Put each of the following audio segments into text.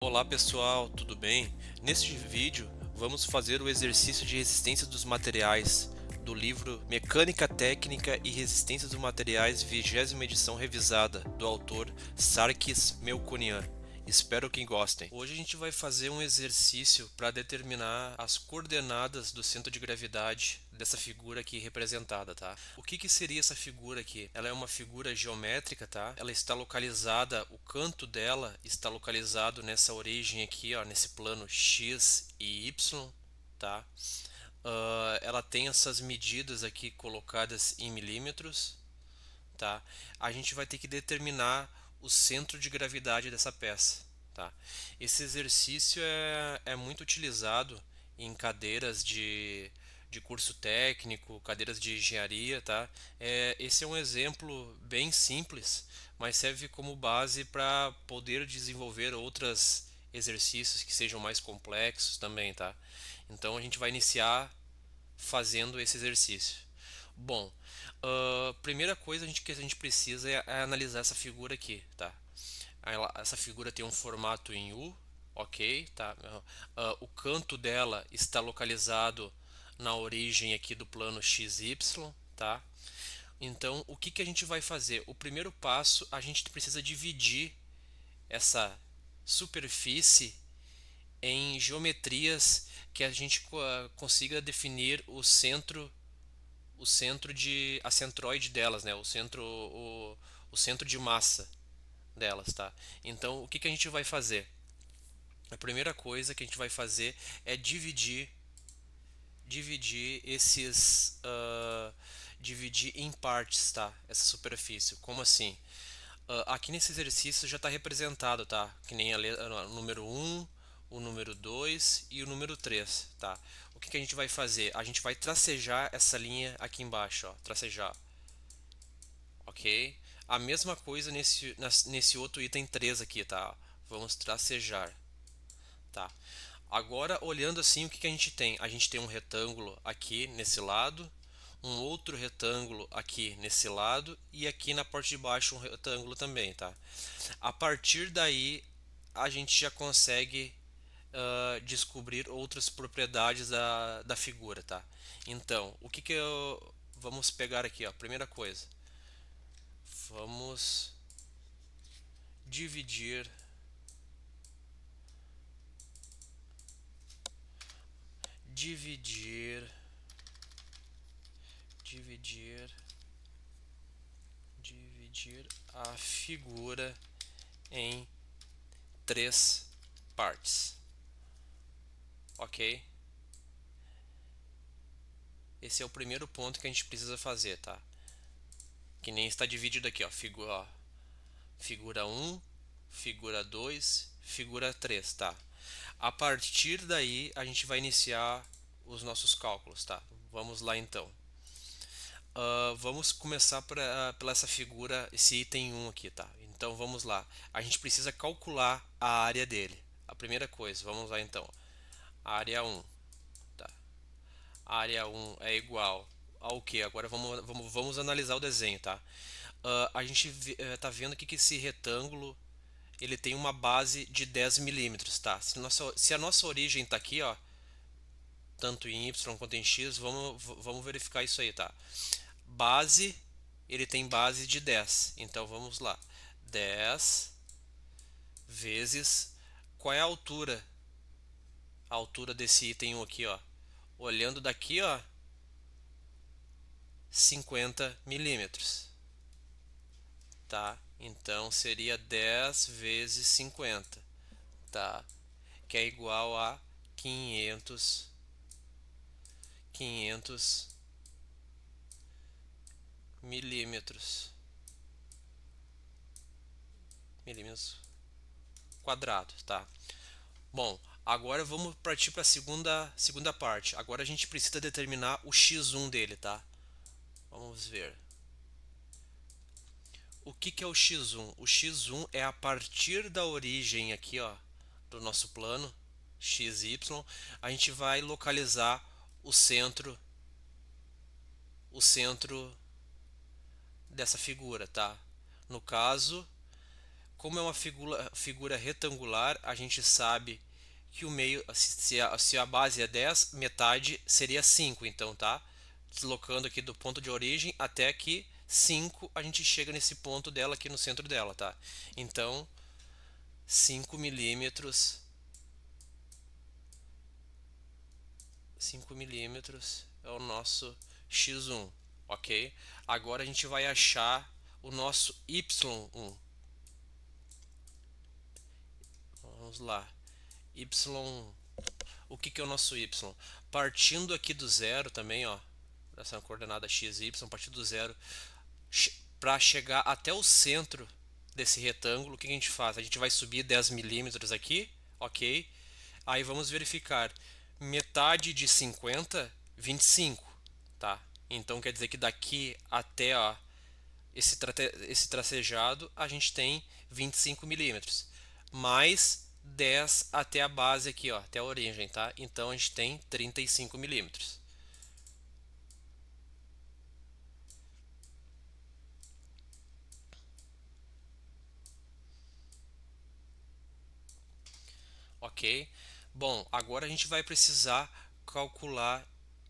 Olá pessoal, tudo bem? Neste vídeo vamos fazer o exercício de resistência dos materiais do livro Mecânica Técnica e Resistência dos Materiais, 20ª edição revisada, do autor Sarkis Melkonian. Espero que gostem. Hoje a gente vai fazer um exercício para determinar as coordenadas do centro de gravidade dessa figura aqui representada, tá? O que seria essa figura aqui? Ela é uma figura geométrica, tá? Ela está localizada, o canto dela está localizado nessa origem aqui, ó, nesse plano X e Y, tá? Ela tem essas medidas aqui colocadas em milímetros, tá? A gente vai ter que determinar o centro de gravidade dessa peça, tá? Esse exercício é muito utilizado em cadeiras de curso técnico, cadeiras de engenharia, tá? Esse é um exemplo bem simples, mas serve como base para poder desenvolver outros exercícios que sejam mais complexos também, tá? Então a gente vai iniciar fazendo esse exercício. Bom, primeira coisa que a gente precisa é analisar essa figura aqui, tá? Essa figura tem um formato em U, ok, tá? O canto dela está localizado na origem aqui do plano XY, tá? Então, o que a gente vai fazer? O primeiro passo, a gente precisa dividir essa superfície em geometrias que a gente consiga definir a centroide delas, né? O centro de massa delas, tá? Então, o que a gente vai fazer? A primeira coisa que a gente vai fazer é dividir dividir em partes, tá? Essa superfície. Como assim? Aqui nesse exercício já está representado, tá? Que nem o número um, o número 2 e o número 3, tá? O que a gente vai fazer? A gente vai tracejar essa linha aqui embaixo, ó, tracejar, ok? A mesma coisa nesse outro item 3 aqui, tá? Vamos tracejar, tá? Agora, olhando assim, o que a gente tem? A gente tem um retângulo aqui nesse lado, um outro retângulo aqui nesse lado e aqui na parte de baixo um retângulo também, tá? A partir daí, a gente já consegue descobrir outras propriedades da figura, tá? Então, vamos pegar aqui, ó, primeira coisa, vamos dividir dividir dividir dividir a figura em três partes, ok? Esse é o primeiro ponto que a gente precisa fazer, tá? Que nem está dividido aqui, ó, figura 1, figura 2, figura 3, tá? A partir daí a gente vai iniciar os nossos cálculos, tá? Vamos lá então. Vamos começar pela essa figura, esse item 1 aqui, tá? Então vamos lá. A gente precisa calcular a área dele. A primeira coisa, vamos lá então. Área 1, tá? Área 1 é igual ao que? Agora vamos analisar o desenho, tá? A gente está vendo aqui que esse retângulo ele tem uma base de 10 milímetros, tá? Se a nossa origem está aqui, ó, tanto em Y quanto em X, vamos verificar isso aí, tá? Base, ele tem base de 10. Então vamos lá. 10 vezes qual é a altura? A altura desse item 1 aqui, ó. Olhando daqui, ó, 50 milímetros, tá? Então seria 10 vezes 50, tá? Que é igual a 500 milímetros, milímetros quadrados, tá? Bom, agora vamos partir para a segunda parte. Agora a gente precisa determinar o x1 dele, tá? Vamos ver. O que é o x1? O x1 é a partir da origem aqui, ó, do nosso plano xy, a gente vai localizar o centro dessa figura, tá? No caso, como é uma figura retangular, a gente sabe que o meio, se a base é 10, metade seria 5, então, tá? Deslocando aqui do ponto de origem até aqui, 5, a gente chega nesse ponto dela aqui no centro dela, tá? Então, 5 milímetros, 5 milímetros é o nosso x1, ok? Agora a gente vai achar o nosso y1. Vamos lá. Y, o que é o nosso y? Partindo aqui do zero também, ó, essa coordenada x e y, partindo do zero, para chegar até o centro desse retângulo, o que a gente faz? A gente vai subir 10 milímetros aqui, ok? Aí vamos verificar, metade de 50, 25, tá? Então quer dizer que daqui até, ó, esse tracejado a gente tem 25 milímetros, mais 10 até a base aqui, ó, até a origem, tá? Então a gente tem 35 milímetros. Ok? Bom, agora a gente vai precisar calcular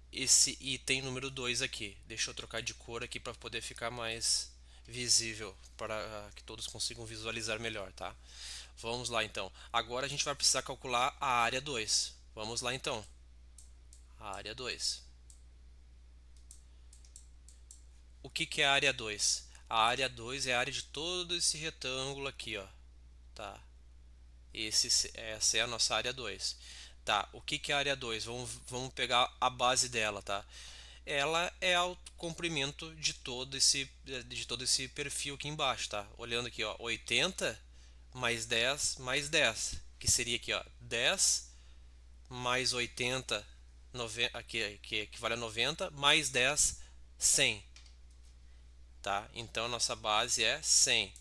esse item número 2 aqui. Deixa eu trocar de cor aqui para poder ficar mais visível, para que todos consigam visualizar melhor, tá? Vamos lá então. Agora a gente vai precisar calcular a área 2. Vamos lá então. A área 2. O que é a área 2? A área 2 é a área de todo esse retângulo aqui, ó. Tá? Essa é a nossa área 2. Tá, o que é a área 2? Vamos pegar a base dela, tá? Ela é o comprimento de todo esse perfil aqui embaixo, tá? Olhando aqui, ó, 80 mais 10, que seria aqui, ó, 10 mais 80, aqui, que equivale a 90, mais 10, 100, tá? Então a nossa base é 100,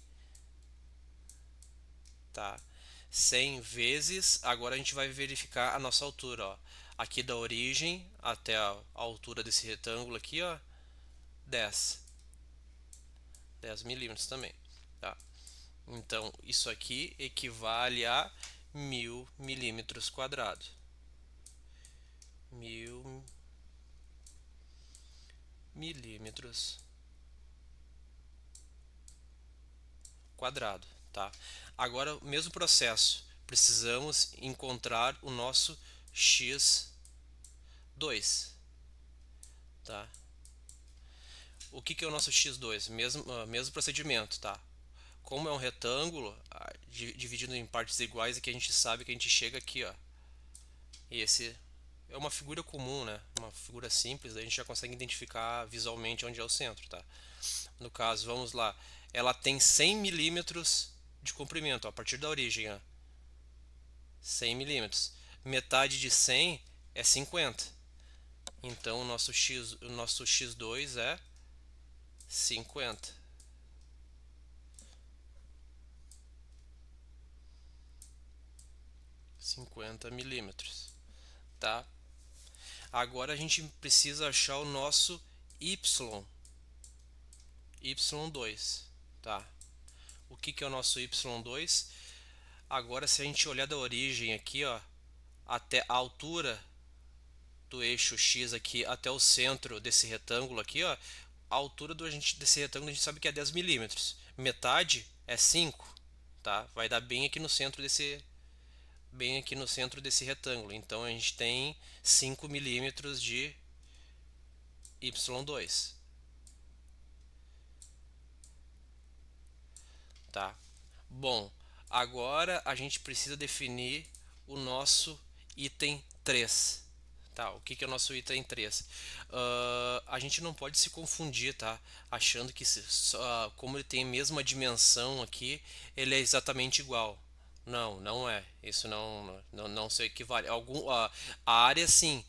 tá? 100 vezes, agora a gente vai verificar a nossa altura, ó. Aqui da origem até a altura desse retângulo aqui, ó, 10 milímetros também, tá? Então isso aqui equivale a 1000 milímetros quadrados. 1000 milímetros quadrado, tá? Agora o mesmo processo, precisamos encontrar o nosso x2, tá? O que é o nosso x2? Mesmo procedimento, tá? Como é um retângulo, dividido em partes iguais, aqui a gente sabe que a gente chega aqui, ó. E esse é uma figura comum, né? Uma figura simples, a gente já consegue identificar visualmente onde é o centro, tá? No caso, vamos lá, ela tem 100 milímetros de comprimento, ó, a partir da origem, ó. 100 milímetros. Metade de 100 é 50. Então o nosso x2 é 50. 50 milímetros, tá? Agora a gente precisa achar o nosso y2, tá? O que é o nosso y2? Agora, se a gente olhar da origem aqui, ó, até a altura do eixo x aqui até o centro desse retângulo aqui, ó, a altura desse retângulo a gente sabe que é 10 milímetros. Metade é 5, tá? Vai dar bem aqui no centro desse retângulo. Então a gente tem 5 milímetros de y2, tá? Bom, agora a gente precisa definir o nosso item 3. Tá, o que é o nosso item 3? A gente não pode se confundir, tá? Achando que como ele tem a mesma dimensão aqui, ele é exatamente igual. Não, não é. Isso não se equivale. A área sim,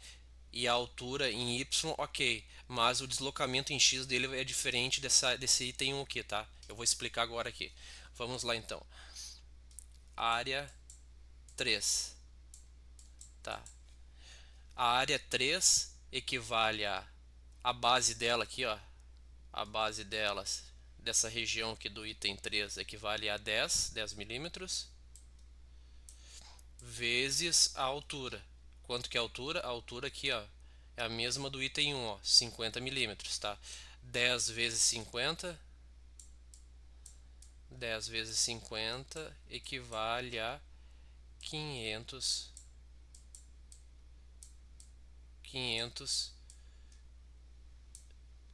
e a altura em y, ok. Mas o deslocamento em x dele é diferente desse item 1 aqui, tá? Eu vou explicar agora aqui. Vamos lá então. Área 3. Tá. A área 3 equivale a base dela aqui, ó. A base delas dessa região aqui do item 3 equivale a 10 milímetros, vezes a altura. Quanto que é a altura? A altura aqui, ó, é a mesma do item 1, ó, 50 milímetros, tá? 10 vezes 50, 10 vezes 50 equivale a 500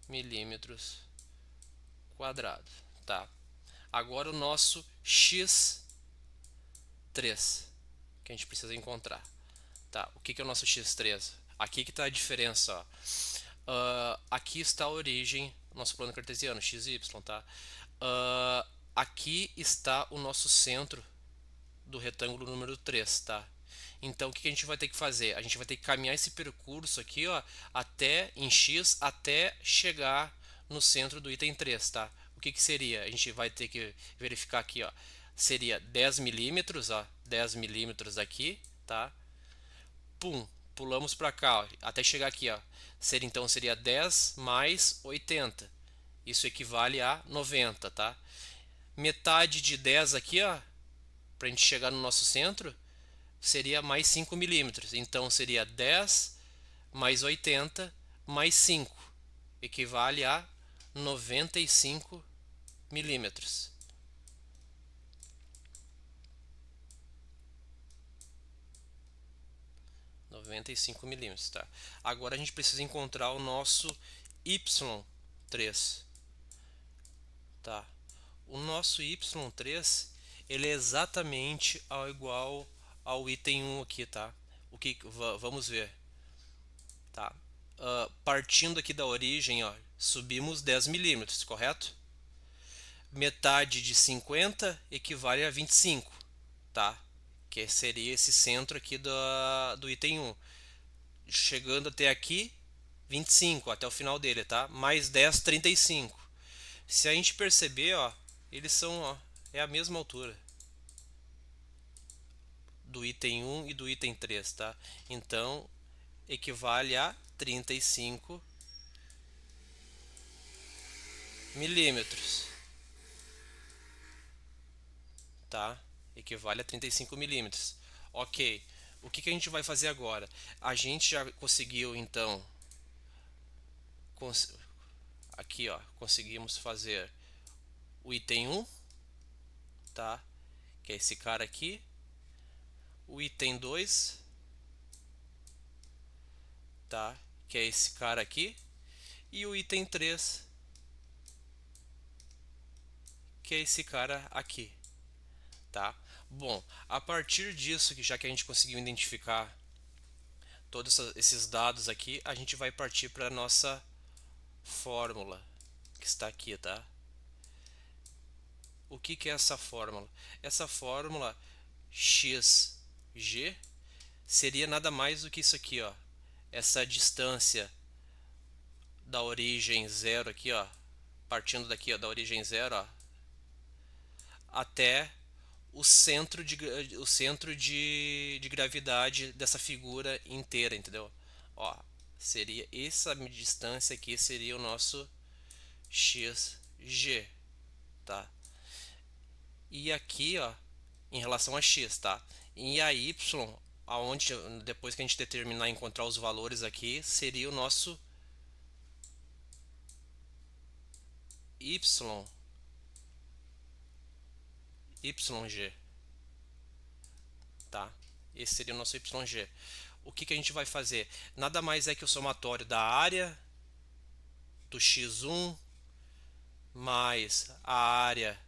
milímetros quadrado, tá? Agora o nosso x3 que a gente precisa encontrar, tá? O que que é o nosso x3? Aqui que está a diferença, ó. Aqui está a origem, nosso plano cartesiano, x e y, tá? Aqui está o nosso centro do retângulo número 3, tá? Então o que a gente vai ter que fazer? A gente vai ter que caminhar esse percurso aqui, ó, até em x, até chegar no centro do item 3, tá? O que que seria? A gente vai ter que verificar aqui, ó. Seria 10 milímetros, ó, 10 milímetros aqui, tá? Pum, pulamos para cá, ó, até chegar aqui, ó. Então seria 10 mais 80. Isso equivale a 90, tá? Metade de 10 aqui, ó, para a gente chegar no nosso centro, seria mais 5 milímetros. Então seria 10 mais 80 mais 5, equivale a 95 milímetros. 95 milímetros, tá? Agora a gente precisa encontrar o nosso y3, tá? O nosso y3 ele é exatamente igual ao item 1 aqui, tá? O que vamos ver, tá? Partindo aqui da origem, ó, subimos 10 milímetros, correto? Metade de 50 equivale a 25, tá? Que seria esse centro aqui do item 1. Chegando até aqui, 25 até o final dele, tá? Mais 10, 35. Se a gente perceber, ó, eles são, ó, é a mesma altura do item 1 e do item 3, tá? Então, equivale a 35 milímetros, tá? Equivale a 35 milímetros. Ok, o que a gente vai fazer agora? A gente já conseguiu, então, aqui, ó, conseguimos fazer o item 1, tá? Que é esse cara aqui. O item 2, tá? Que é esse cara aqui. E o item 3, que é esse cara aqui, tá? Bom, a partir disso, já que a gente conseguiu identificar todos esses dados aqui, a gente vai partir para a nossa fórmula, que está aqui, tá? O que é essa fórmula? Essa fórmula xg seria nada mais do que isso aqui, ó. Essa distância da origem zero aqui, ó, partindo daqui, ó, da origem zero, ó, até o centro de gravidade dessa figura inteira, entendeu? Ó, seria essa distância aqui, seria o nosso xg, tá? E aqui, ó, em relação a x, tá? E a y, aonde depois que a gente determinar encontrar os valores aqui, seria o nosso yg, tá? Esse seria o nosso YG. O que a gente vai fazer? Nada mais é que o somatório da área do x1 mais a área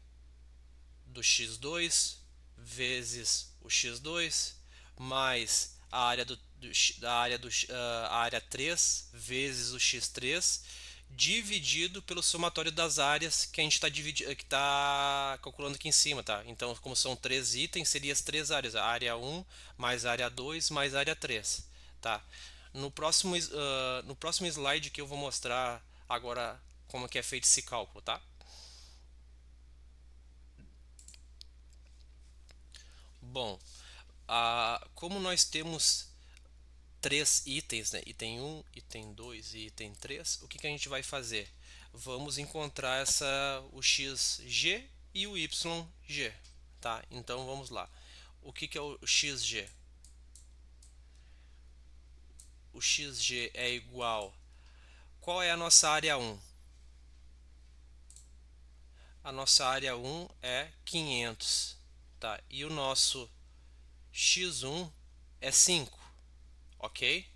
do x2 vezes o x2 mais a área a área 3 vezes o x3 dividido pelo somatório das áreas que a gente está calculando aqui em cima, tá? Então, como são três itens, seriam as três áreas, a área 1 mais a área 2 mais a área 3, tá? No próximo slide que eu vou mostrar agora como que é feito esse cálculo, tá? Bom, como nós temos três itens, né? Item 1, item 2 e item 3, o que a gente vai fazer? vamos encontrar o xg e o yg, tá? Então vamos lá. O que é o xg? O xg é igual. Qual é a nossa área 1? A nossa área 1 é 500, tá? E o nosso x1 é 5, ok?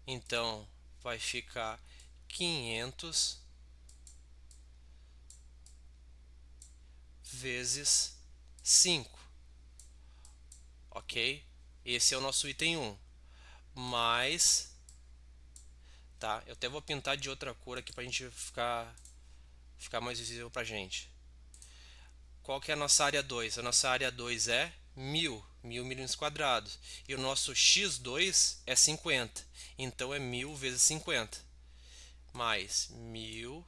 Então vai ficar 500 vezes 5, ok? Esse é o nosso item 1. Mais, tá? Eu até vou pintar de outra cor aqui para a gente ficar mais visível para a gente. Qual que é a nossa área 2? A nossa área 2 é 1000 milímetros quadrados. E o nosso x2 é 50. Então é 1000 vezes 50. Mais 1000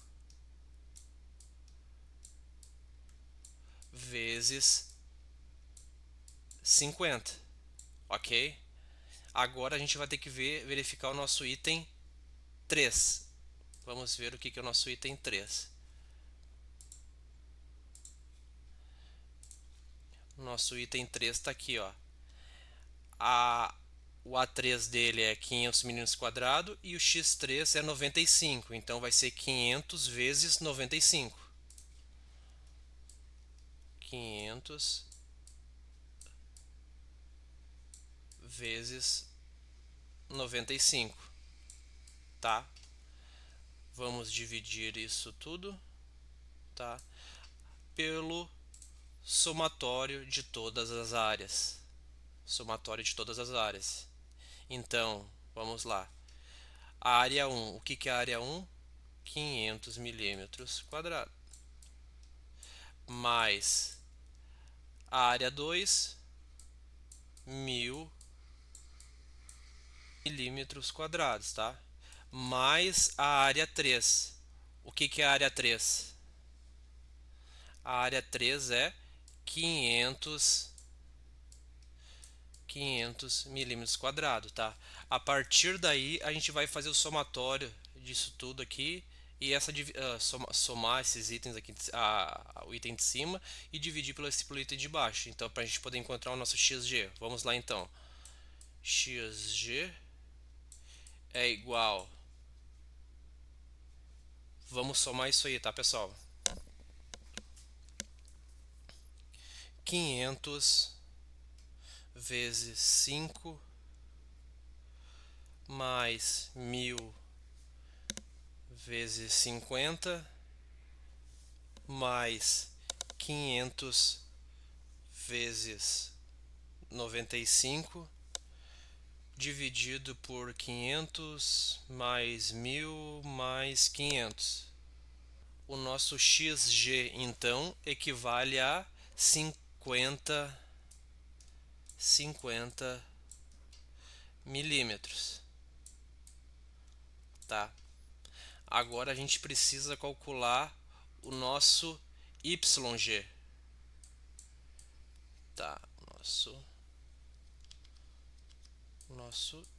vezes 50. Ok? Agora a gente vai ter que verificar o nosso item 3. Vamos ver o que é o nosso item 3. Nosso item 3 está aqui, ó. O A3 dele é 500 milímetros quadrados e o X3 é 95. Então vai ser 500 vezes 95. 500 vezes 95, tá? Vamos dividir isso tudo, tá? Pelo somatório de todas as áreas. Somatório de todas as áreas. Então, vamos lá. A área 1, o que é a área 1? 500 milímetros quadrados. Mais a área 2, 1000 milímetros quadrados, tá? Mais a área 3. O que é a área 3? A área 3 é 500 milímetros quadrados, tá? A partir daí a gente vai fazer o somatório disso tudo aqui e somar esses itens aqui, o item de cima e dividir pelo item de baixo. Então, para a gente poder encontrar o nosso xg, vamos lá então. Xg é igual. Vamos somar isso aí, tá, pessoal? 500 vezes 5 mais 1000 vezes 50 mais 500 vezes 95 dividido por 500 mais 1000 mais 500. O nosso xg então equivale a 50 milímetros, tá? Agora a gente precisa calcular o nosso YG, tá? Nosso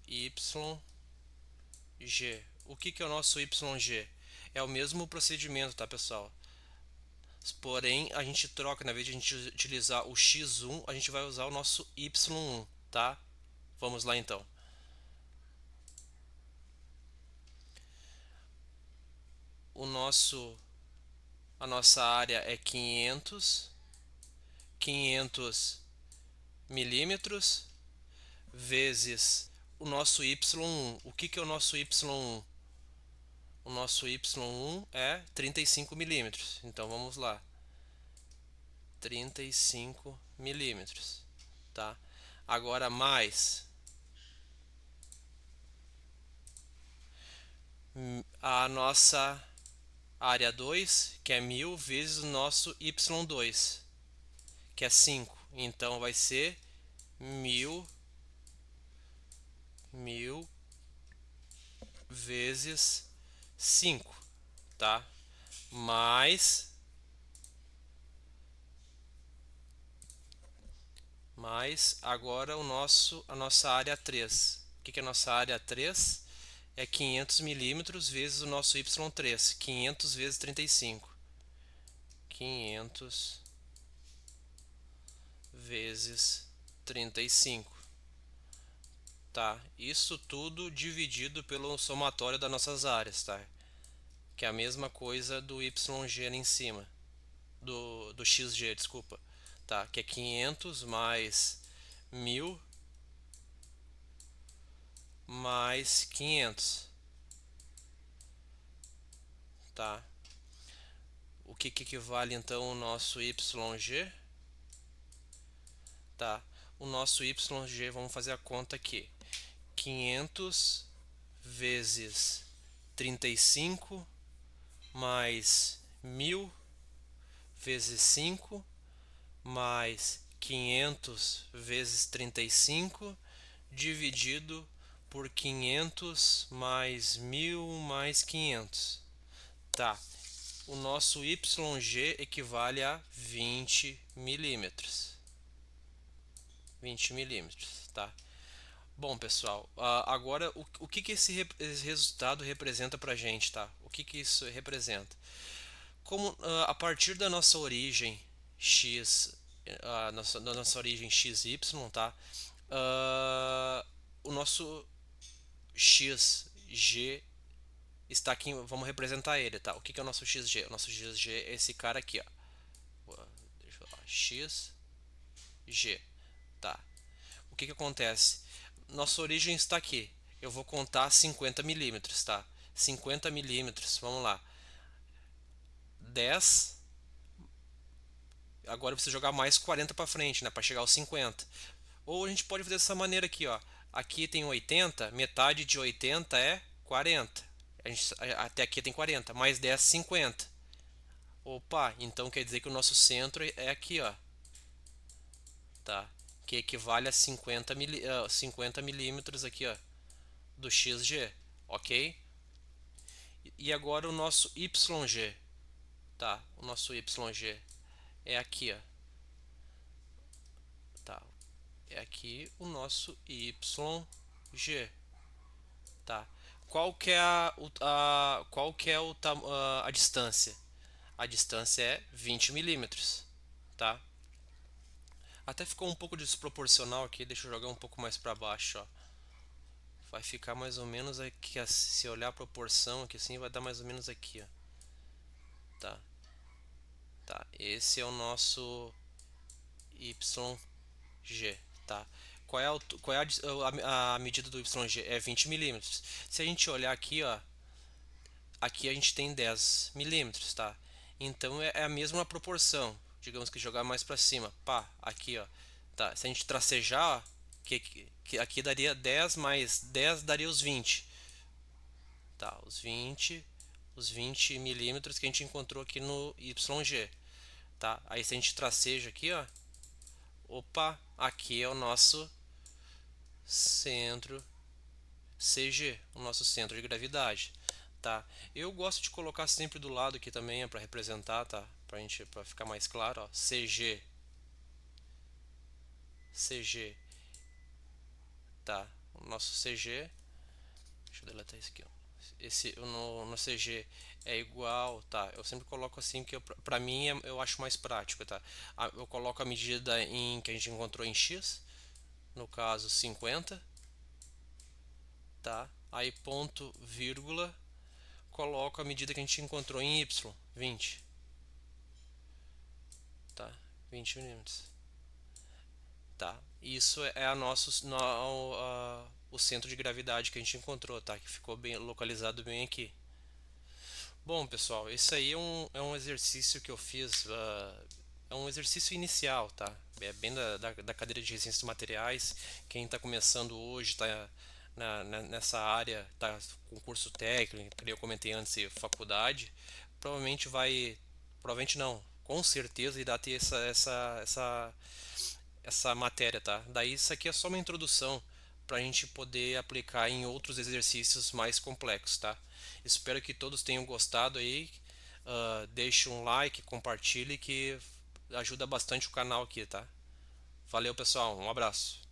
YG. O que é o nosso YG? É o mesmo procedimento, tá, pessoal? Porém, a gente troca, na vez de a gente utilizar o x1, a gente vai usar o nosso y1, tá? Vamos lá então. A nossa área é 500 milímetros vezes o nosso y1. O que é o nosso y1? O nosso y1 é 35 milímetros. Então vamos lá. 35 milímetros, tá? Agora mais a nossa área 2, que é 1000 vezes o nosso y2, que é 5. Então vai ser 1000 vezes 5, tá? Mais agora a nossa área 3. O que é a nossa área 3? é 500 milímetros vezes o nosso Y3, 500 vezes 35. 500 vezes 35. Tá? Isso tudo dividido pelo somatório das nossas áreas, tá? Que é a mesma coisa do YG ali em cima, do XG, desculpa, tá? Que é 500 mais 1000 mais 500, tá? O que equivale então ao nosso YG? Tá? O nosso YG, vamos fazer a conta aqui. 500 vezes 35 mais 1000 vezes 5 mais 500 vezes 35 dividido por 500 mais 1000 mais 500. Tá. O nosso YG equivale a 20 milímetros. 20 milímetros, tá? Bom, pessoal, agora o que esse resultado representa para a gente, tá? O que isso representa? Como a partir da nossa origem x, da nossa origem xy, tá? O nosso xg está aqui, vamos representar ele, tá? O que é o nosso xg? O nosso xg é esse cara aqui, ó. Deixa eu lá, xg, tá? O que acontece? Nossa origem está aqui. Eu vou contar 50 milímetros, tá? 50 milímetros, vamos lá. 10. Agora eu preciso jogar mais 40 para frente, né? Para chegar aos 50. Ou a gente pode fazer dessa maneira aqui, ó. Aqui tem 80, metade de 80 é 40. Até aqui tem 40, mais 10, 50. Opa, então quer dizer que o nosso centro é aqui, ó. Tá? Que equivale a 50 milímetros aqui, ó, do XG, ok? E agora o nosso YG, tá? O nosso YG é aqui, ó. Tá? É aqui o nosso YG, tá? Qual que é qual que é a distância? A distância é 20 milímetros, tá? Até ficou um pouco desproporcional aqui, deixa eu jogar um pouco mais para baixo, ó. Vai ficar mais ou menos aqui, se olhar a proporção aqui assim, vai dar mais ou menos aqui, ó. Tá? Tá? Esse é o nosso YG, tá? Qual é a medida do YG? É 20 milímetros. Se a gente olhar aqui, ó, aqui a gente tem 10 milímetros, tá? Então é a mesma proporção. Digamos que jogar mais para cima, pá, aqui, ó, tá? Se a gente tracejar, ó, que aqui daria 10 mais 10 daria os 20, tá? Os 20 milímetros que a gente encontrou aqui no YG, tá? Aí se a gente traceja aqui, ó, opa, aqui é o nosso centro CG, o nosso centro de gravidade, tá? Eu gosto de colocar sempre do lado aqui também, para representar, tá? Para ficar mais claro, ó, CG, CG, tá? O nosso CG, deixa eu deletar isso aqui, ó. Esse no CG é igual, tá? Eu sempre coloco assim que para mim eu acho mais prático, tá? Eu coloco a medida que a gente encontrou em x, no caso 50, tá? Aí ponto, vírgula, coloco a medida que a gente encontrou em y, 20, tá? 20 milímetros, tá? Isso é o centro de gravidade que a gente encontrou, tá? Que ficou bem localizado bem aqui. Bom, pessoal, esse aí é um exercício que eu fiz, é um exercício inicial, tá? É bem da cadeira de resistência de materiais. Quem está começando hoje, está nessa área, está com curso técnico, que eu comentei antes, faculdade, provavelmente provavelmente não, com certeza irá ter essa matéria, tá? Daí isso aqui é só uma introdução para a gente poder aplicar em outros exercícios mais complexos, tá? Espero que todos tenham gostado aí. Deixe um like, compartilhe que ajuda bastante o canal aqui, tá? Valeu, pessoal, um abraço.